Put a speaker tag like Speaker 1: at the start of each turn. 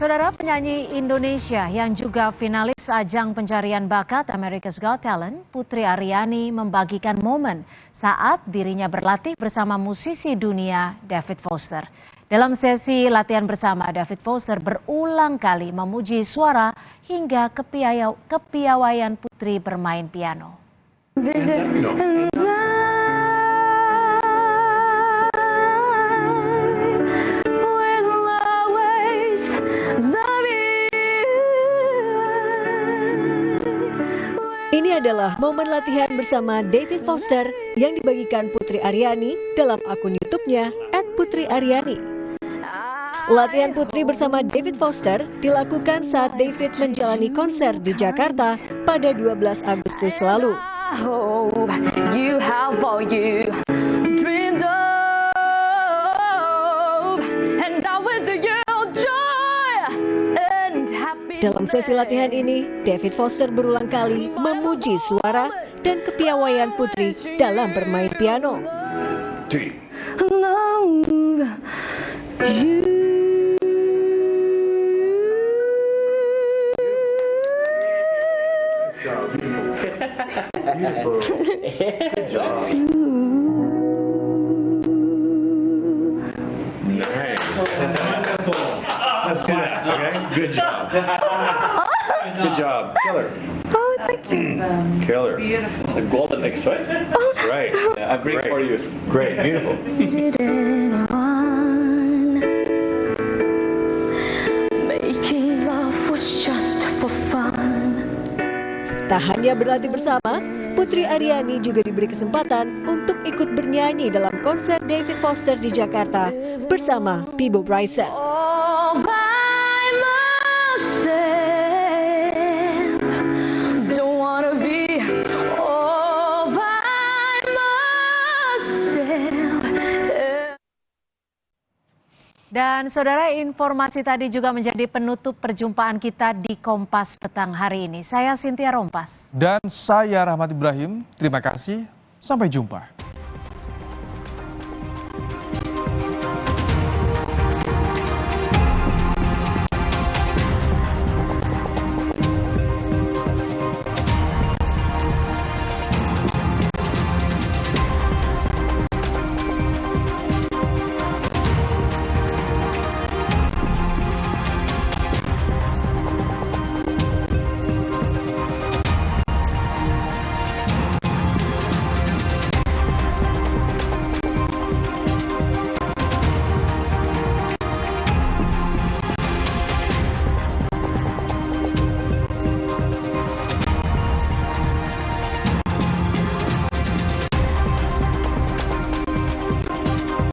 Speaker 1: Saudara, penyanyi Indonesia yang juga finalis ajang pencarian bakat America's Got Talent, Putri Aryani membagikan momen saat dirinya berlatih bersama musisi dunia David Foster. Dalam sesi latihan bersama, David Foster berulang kali memuji suara hingga kepiawaian Putri bermain piano.
Speaker 2: Ini adalah momen latihan bersama David Foster yang dibagikan Putri Aryani dalam akun YouTube-nya @putriaryani. Latihan Putri bersama David Foster dilakukan saat David menjalani konser di Jakarta pada 12 Agustus lalu. Dalam sesi latihan ini, David Foster berulang kali memuji suara dan kepiawaian Putri dalam bermain piano.
Speaker 3: Let's do that, okay? Good job. Good job. Killer.
Speaker 4: Oh, thank you.
Speaker 3: Killer.
Speaker 5: The golden mix, right?
Speaker 3: That's right.
Speaker 5: Yeah, I bring it for you.
Speaker 3: Great. Beautiful.
Speaker 4: Did anyone making love was just for fun?
Speaker 2: Tak hanya berlatih bersama, Putri Aryani juga diberi kesempatan untuk ikut bernyanyi dalam konser David Foster di Jakarta bersama Bibo Bryson.
Speaker 4: All by myself, don't wanna be all by myself.
Speaker 1: Dan saudara, informasi tadi juga menjadi penutup perjumpaan kita di Kompas Petang hari ini. Saya Cynthia Rompas.
Speaker 6: Dan saya Rahmat Ibrahim. Terima kasih. Sampai jumpa.